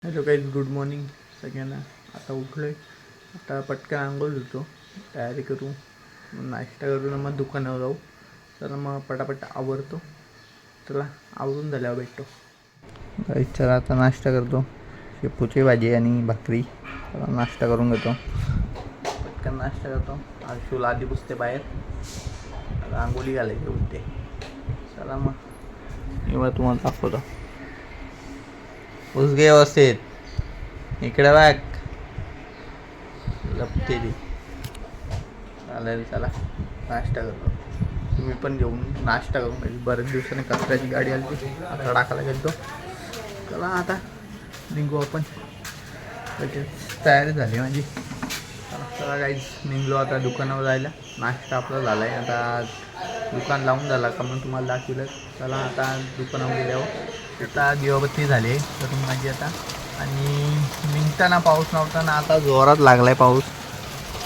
Hello guys, good morning सगळ्यांना. आता उठलो आहे. आता पटकन आंघोळ धुतो, तयारी करू, मग नाश्ता करून मग दुकानावर जाऊ. चला मग पटापट आवरतो. चला आवरून झाल्यावर भेटतो. गाईज चला आता नाश्ता करतो. शेपूची भाजी आणि भाकरी. चला नाश्ता करून घेतो. पटकन नाश्ता करतो. आरशूला आधी पुसते बाहेर. रांगोळी घालायची उठते. चला मग एवढं तुम्हाला दाखवतो. उसगे व्यवस्थित इकडे बघ. लपते ती. चालेल चला नाश्ता करतो. तुम्ही पण घेऊन नाश्ता करून पाहिजे. बरेच दिवसाने कचऱ्याची गाडी आली होती, आता टाकायला गेलो. चला आता निघू आपण. तयारी झाली माझी. चला काहीच निघलो आता दुकानावर जायला. नाश्ता आपला झाला आहे. आता दुकान लावून झाला का मग तुम्हाला दाखवलं. चला आता दुकानावर गेल्यावर आता दिवाबत्ती झाली तर माझी आता. आणि निघताना पाऊस नव्हता ना, आता जोरात लागला आहे पाऊस.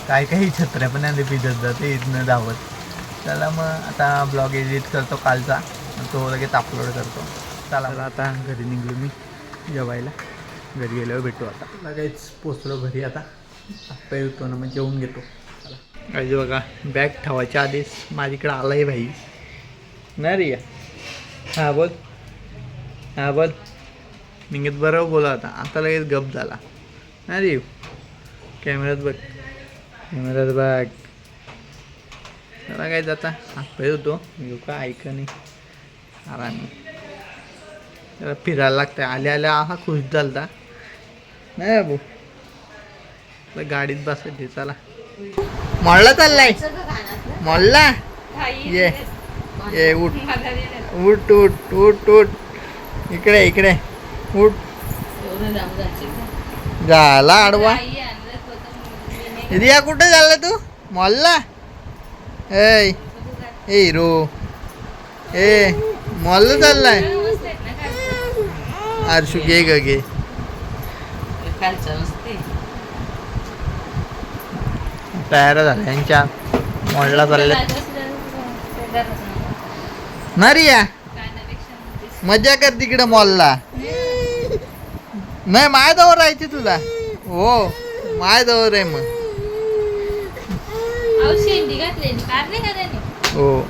काही छत्र्या पण नाही भिजत जाते इथनं धावत. चला मग आता ब्लॉग एडिट करतो कालचा, तो लगेच अपलोड करतो. चला आता घरी निघलो मी जेवायला. घरी गेल्यावर भेटू. आता लगेच पोचलो घरी. आता आप्पा येतो ना, मग जेवून घेतो. चला काही बघा, बॅग ठेवायच्या आधीच माझ्याकडे आला आहे भाई. नाही रे, हां बोल. हां बोल. निघत बरोबर बोला होता, आता लगेच गप झाला. नाही रे, कॅमेऱ्यात बघ, कॅमेऱ्यात बघ. चला काय जाता हातपाय होतो येऊ का ऐका नाही आरामी. त्याला फिरायला लागतं. आल्या आल्या हा खुश झालता नाही बाबू. गाडीत बसायची. चला मॉलला चाललाय. मॉलला ये ये. उठ उठ उठ उठ उठ. इकडे इकडे उठ. झाला आडवा. रिया कुठे झाला तू? मॉलला. ए हिरो ए मॉलला चाललाय. आरशू घे ग घे. तयार झाल्या यांच्या मॉलला चालल्या ना. रिया मजा कर तिकडे मॉलला. नाही माझ्याजवळ राहायची तुला. हो माझ्याजवळ आहे मग. हो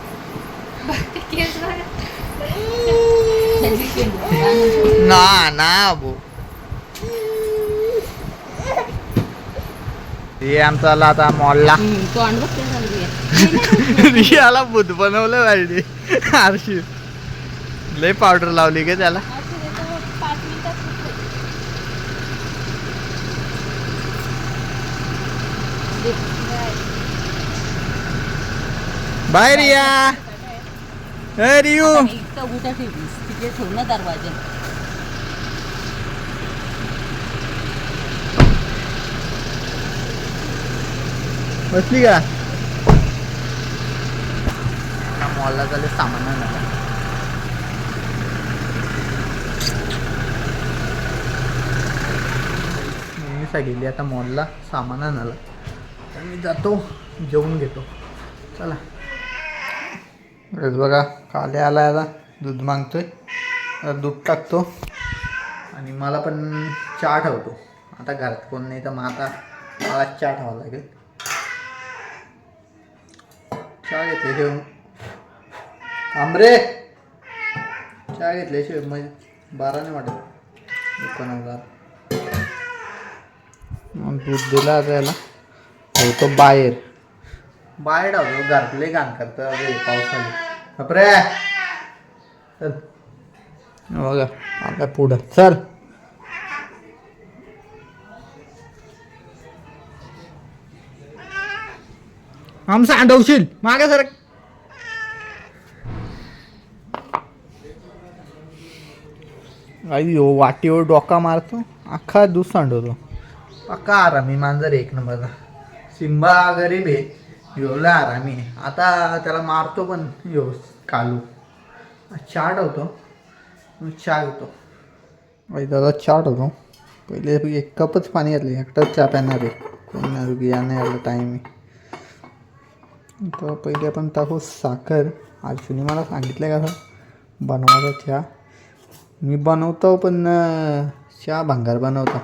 ना ना बो. हे आमचा आला आता मॉलला. रियाला भूत बनवलं पाहिजे. आरशी लय पावडर लावली का त्याला. बाय रिया. ए रियू तिथे ठेव ना दरवाजा. बसली का? मॉलला झाले सामान आणायला. मम्मी गेली आता मॉलला सामान आणायला. तर मी जातो जेवून घेतो. चला बघा काले आला आता दूध मागतोय. दूध टाकतो आणि मला पण चहा ठेवतो. आता घरात कोण नाही तर मग आता मला चहा ठेवावा लागेल. चहा घेतल्याशिवाय आंबरे चहा घेतल्याशिवाय मग बारा नाही वाटत दुकानावर. मग दूध दिला आता याला होतो बाहेर बाहेर धावतो. घरातले घाण करतं पावसाने. बापरे चल बघा आता पुढं चल. आमचं सांडवशील मागे सर. अयो वाटीवर डोका मारतो अख्खा दूध सांडवतो. पक्का आरामी मांजर एक नंबरचा. सिम्बा गरीब आहे, एवढा आरामी आहे. आता त्याला मारतो पण यो कालू. चहा ठेवतो, चहा घेतो. दादा चहा ठेवतो. पहिले एक कपच पाणी घातले. एकटाच चहा प्याणार आहे. कोणी नाही याने आला टाईम आहे. तर पहिले आपण टाकू साखर. आरशूने मला सांगितलं का बनवायचा चहा. मी बनवतो पण चहा भंगार बनवता.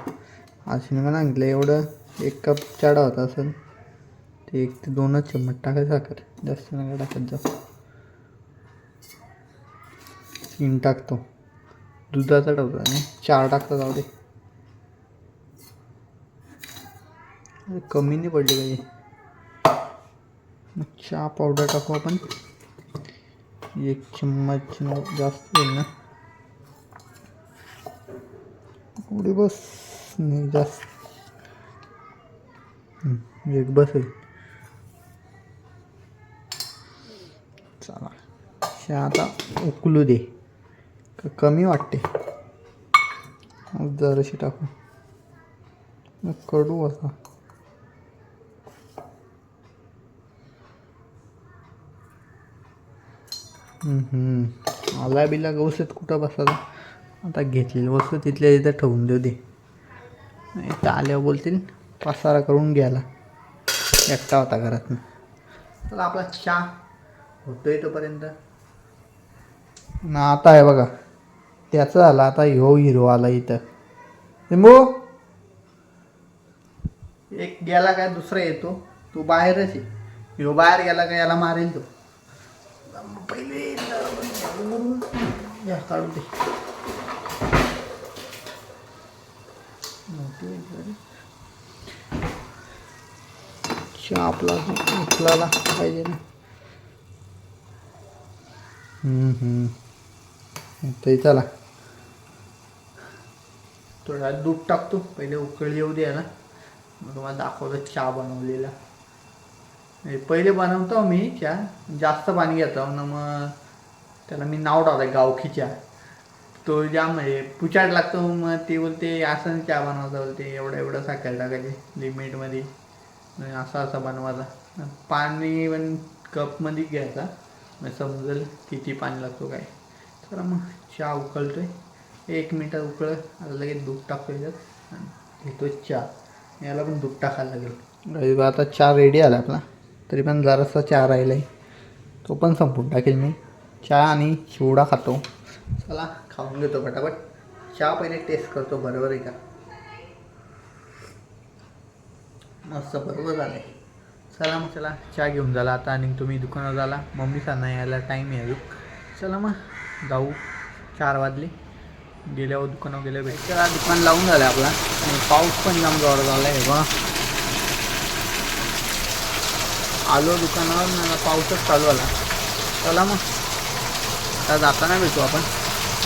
आशिने मला सांगितलं एवढं 1 कप चहा होता असेल ते 1 ते 2च चम्मच टाकायचं साखर, जास्त नका टाकत जाऊ. 3 टाकतो. दुधाचा टाकतो आणि 4 टाकतो जाऊ दे. कमी नाही पडली काही. मग चहा पावडर टाकू आपण 1 चम्मच जास्त होईल ना एवढी बस नाही जास्त 1 बस होईल. चला चहा आता उकलू दे. कमी वाटते जराशी टाकू कडू असा. आला बिला गवसत कुठं बसायचा. आता घेतलेली वस्तू तिथल्या तिथं ठेवून देऊ दे. इथं आल्यावर बोलतील पसारा करून घ्यायला. एकटा होता घरात. चला आपला चहा होतोय तोपर्यंत ना. आता आहे बघा त्याचं झालं. आता हिरो आला इथं. लिंबू एक गेला काय दुसरा येतो. तो बाहेरच आहे. ह्यो बाहेर गेला का याला मारेल तो. पहिले काढून दे. चहा आपला उकलाला पाहिजे ना. ते चला थोडा दूध टाकतो. पहिले उकळी येऊ द्या ना. मग तुम्हाला दाखवतो चहा बनवलेला. पहिले बनवतो मी चहा जास्त पाणी घेतो ना. मग त्याला मी नाव टाकलं गावठी चहा. तो जाम म्हणजे पुचाट लागतो. मग ते बोलते असं चहा बनवता बोलते एवढं साखर टाकायची लिमिटमध्ये. असा बनवायचा. पाणी पण कपमध्ये घ्यायचा. मग समजेल किती पाणी लागतो काय. तर मग चहा उकळतोय. 1 मिनिटात उकळत लगेच दूध टाकतो याच्यात आणि घेतो चहा. याला पण दूध टाकायला लागेल. आता चहा रेडी आला आपला. तरी पण जरासा चहा राहिला आहे. तो पण संपून टाकेल मी. चहा आणि चिवडा खातो. चला खाऊन घेतो फटाफट. चहा पहिले टेस्ट करतो बरोबर आहे का. मस्त बरोबर झालं आहे. चला मग चला चहा घेऊन झाला आता. आणि तुम्ही दुकानावर झाला. मम्मीचा नाही यायला टाईम आहे अजून. चला मग जाऊ. 4 वाजले. गेल्यावर दुकानावर गेल्या भेट. चला दुकान लावून झालं आपला. आणि पाऊस पण जाम जोरात झाला आहे बघा. आलो दुकानावर मला पाऊसच चालू आला. चला मग आता जाताना भेटू आपण.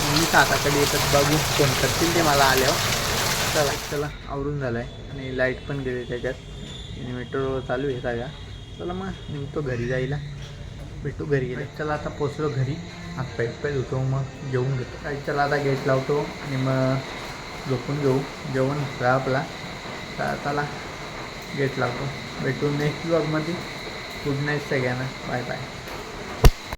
मम्मीच्या हाताकडे येतात बघू फोन करतील ते मला आल्यावर. चला आवरून झालं आहे. आणि लाईट पण गेली त्याच्यात. इन्व्हर्टर चालू आहे सगळ्या. चला मग निघतो घरी जायला. भेटू घरी गेले. चला आता पोचलो घरी. हात पाय धुतो मग जेवून घेतो. काही चला आता गेट लावतो आणि मग झोपून घेऊ. जेवण झालं आपला. तर चला गेट लावतो. भेटू नेक्स्ट ब्लॉगमध्ये. गुड नाईट सगळ्यांना. Bye bye.